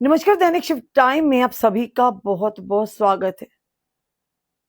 नमस्कार। दैनिक shift time में आप सभी का बहुत बहुत स्वागत है।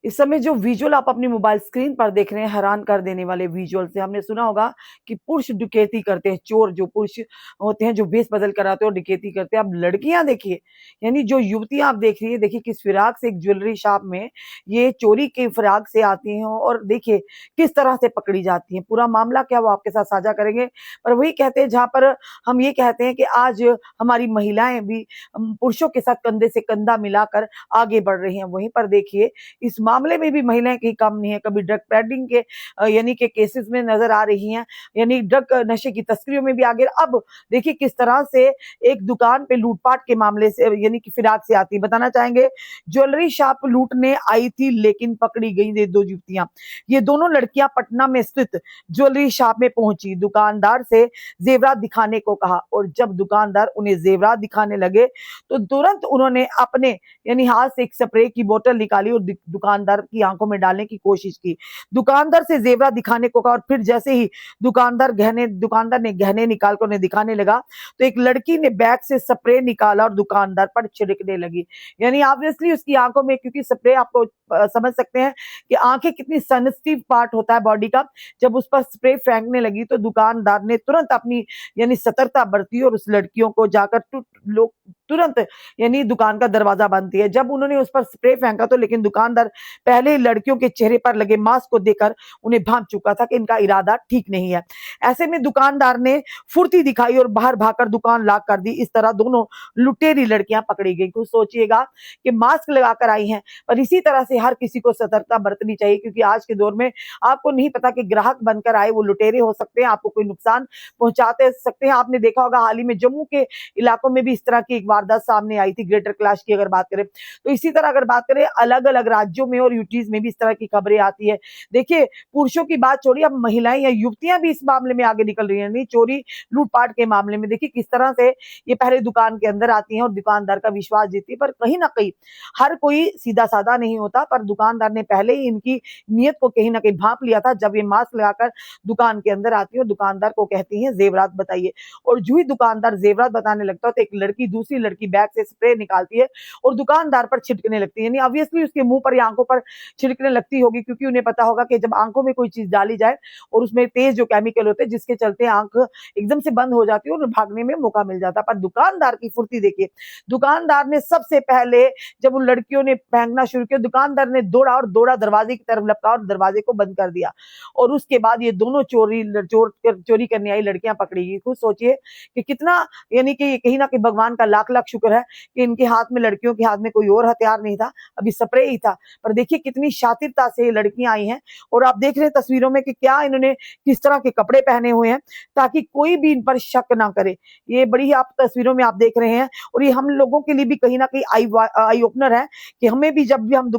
इस समय जो विजुअल आप अपनी मोबाइल स्क्रीन पर देख रहे हैं, हैरान कर देने वाले विजुअल से। हमने सुना होगा कि पुरुष डकैती करते हैं, चोर जो पुरुष होते हैं जो वेश बदल कर आते हैं और डकैती करते हैं। अब लड़कियां देखिए, यानी जो युवतियां आप देख रही है, देखिए किस फिराक से एक ज्वेलरी शॉप में ये चोरी के फिराक से आती हैं और देखिए किस तरह से पकड़ी जाती हैं। पूरा मामला क्या वो आपके साथ साझा करेंगे। पर वही कहते हैं, जहां पर हम ये कहते हैं कि आज हमारी महिलाएं भी पुरुषों के साथ कंधे से कंधा मिलाकर आगे बढ़ रही हैं, वहीं पर देखिए इस मामले में भी महिलाएं कहीं कम नहीं है। कभी ड्रग पेडलिंग के यानी के केसेस में नजर आ रही हैं, यानी ड्रग नशे की तस्करियों में भी आगे। अब देखिए किस तरह से एक दुकान पे लूटपाट के मामले से यानी कि फिराक से आती। बताना चाहेंगे, ज्वेलरी शॉप लूटने आई थी लेकिन पकड़ी गई ये दो युवतियां। ये दोनों लड़कियां पटना में स्थित ज्वेलरी शॉप में पहुंची, दुकानदार से जेवरात दिखाने को कहा और जब दुकानदार उन्हें जेवरात दिखाने लगे तो तुरंत उन्होंने अपने यानी हाथ से एक स्प्रे की बोतल निकाली और दुकानदार की आंखों में डालने की कोशिश की। दुकानदार से जेवरात दिखाने को कहा और फिर जैसे ही दुकानदार ने गहने निकाल कर उन्हें दिखाने लगा तो एक लड़की ने बैग से स्प्रे निकाला और दुकानदार पर छिड़कने लगी। यानी ऑब्वियसली उसकी आंखों में, क्योंकि स्प्रे आपको समझ सकते हैं कि आंखें कितनी सेंसिटिव पार्ट होता है बॉडी का, जब उस पर स्प्रे फेंकने लगी तो दुकानदार ने तुरंत अपनी यानी सतर्कता बरती और उस लड़कियों को जाकर लोग तुरंत यानी दुकान का दरवाजा बंद किया। जब उन्होंने उस पर स्प्रे फेंका तो लेकिन दुकानदार पहले ही लड़कियों के चेहरे पर लगे मास्क को देखकर उन्हें भांप चुका था कि इनका इरादा ठीक नहीं है। ऐसे में दुकानदार ने फुर्ती दिखाई और बाहर भागकर दुकान लॉक कर दी। इस तरह दोनों लुटेरी लड़कियां पकड़ी गई। कुछ सोचिएगा कि मास्क लगाकर आई हैं, पर इसी तरह से हर किसी को सतर्कता बरतनी चाहिए, क्योंकि आज के दौर में आपको नहीं पता कि ग्राहक बनकर आए वो लुटेरे हो सकते हैं, आपको कोई नुकसान पहुंचाते सकते हैं। आपने देखा होगा हाल ही में जम्मू के इलाकों में भी इस तरह की एक वारदात सामने आई थी, ग्रेटर कैलाश की अगर बात करें तो। इसी तरह अगर बात करें अलग अलग राज्यों में और यूटीज में भी इस तरह की खबरें आती है। देखिए पुरुषों की बात छोड़िए, अब महिलाएं या युवतियां भी इस मामले में आगे निकल रही हैं। नहीं, चोरी लूटपाट के मामले में देखिए किस तरह से ये पहले दुकान के अंदर आती हैं और दुकानदार का विश्वास जीतती है। पर कहीं ना कहीं हर कोई सीधा साधा नहीं होता, पर दुकानदार ने पहले ही इनकी नियत को कहीं ना कहीं भांप लिया था। जब ये मास्क लगाकर दुकान के अंदर आती है और दुकानदार को कहती है जेवरात बताइए, और जो ही दुकानदार जेवरात बताने लगता है तो एक लड़की दूसरी लड़की बैग से स्प्रे निकालती है और दुकानदार पर छिड़कने लगती है। यानी ऑब्वियसली उसके मुंह पर या आंखों पर छिड़कने लगती होगी, क्योंकि उन्हें पता होगा कि जब आंखों में कोई चीज डाली जाए और उसमें तेज जो केमिकल होते हैं जिसके चलते आंख एकदम से बंद हो जाती है और भागने में मौका मिल जाता है। पर दुकानदार की फुर्ती देखिए, दुकानदार ने सबसे पहले जब उन लड़कियों ने फेंकना शुरू किया, दुकानदार ने दौड़ा दरवाजे की तरफ लपका और दरवाजे को बंद कर दिया। और उसके बाद ये दोनों चोरी करने आई लड़कियां पकड़ी गई। खुद सोचिए कि कितना यानी कि कहीं ना कहीं भगवान का लाख लाख शुक्र है कि इनके हाथ में, लड़कियों के हाथ में कोई और हथियार नहीं था, अभी स्प्रे ही था। पर देखिए कितनी शातिरता से लड़कियां आई हैं और आप देख रहे हैं तस्वीरों में कि क्या इन्होंने किस तरह के कपड़े पहने हुए हैं ताकि कोई भी इन पर शक ना करे। ये बड़ी आप तस्वीरों में आप देख रहे हैं और ये हम लोगों के लिए भी कहीं ना कहीं आई ओपनर है कि हमें भी जब भी हम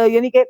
यानी कि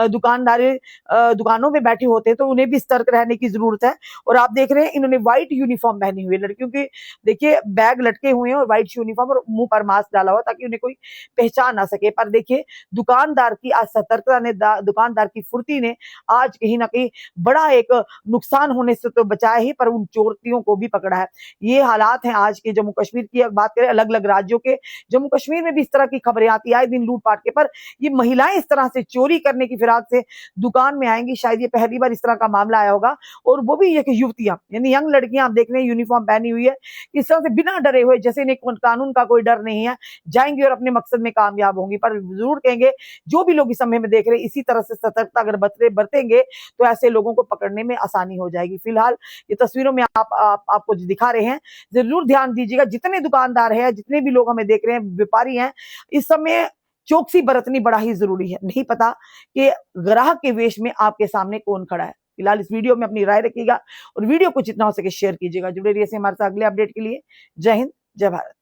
दुकानों में बैठे होते हैं तो उन्हें भी सतर्क रहने की जरूरत है। और आप देख रहे हैं इन्होंने व्हाइट यूनिफॉर्म पहनी हुई है लड़कियों की, देखिए बैग लटके हुए हैं और व्हाइट यूनिफॉर्म और मुंह पर मास्क डाला हुआ ताकि उन्हें कोई पहचान ना सके। पर देखिए दुकानदार की असतर्कता ने, दुकानदार की फुर्ती ने आज कहीं ना कहीं बड़ा एक नुकसान होने से तो बचाया ही, पर उन चोरियों को भी पकड़ा है। ये हालात हैं आज के जम्मू कश्मीर की। बात करें अलग अलग राज्यों के, जम्मू कश्मीर में भी इस तरह की खबरें आती है आए दिन लूटपाट के। पर ये महिलाएं इस तरह से चोरी करने की फिराक से दुकान में आएंगी, शायद ये पहली बार इस तरह का मामला आया होगा। और वो भी ये युवतियां यानी यंग लड़कियां आप देख रहे हैं यूनिफॉर्म पहनी हुई है, इस तरह से बिना डरे हुए, जैसे इन्हें कानून का कोई डर नहीं है, जाएंगी और अपने मकसद में कामयाब होंगी। पर जरूर कहेंगे जो भी लोग इस समय में देख रहे हैं, इसी तरह से सतर्कता अगर बरतेंगे तो ऐसे लोगों को पकड़ने में आसानी हो जाएगी। फिलहाल ये तस्वीरों में आपको दिखा रहे हैं, जरूर ध्यान दीजिएगा। जितने दुकानदार हैं, जितने भी लोग हमें देख रहे हैं, व्यापारी हैं, इस समय चौकसी बरतनी बड़ा ही जरूरी है। नहीं पता कि ग्राहक के वेश में आपके सामने कौन खड़ा है। फिलहाल इस वीडियो में अपनी राय रखिएगा और वीडियो को जितना हो सके शेयर कीजिएगा। जुड़े रहिए हमारे साथ अगले अपडेट के लिए। जय हिंद, जय भारत।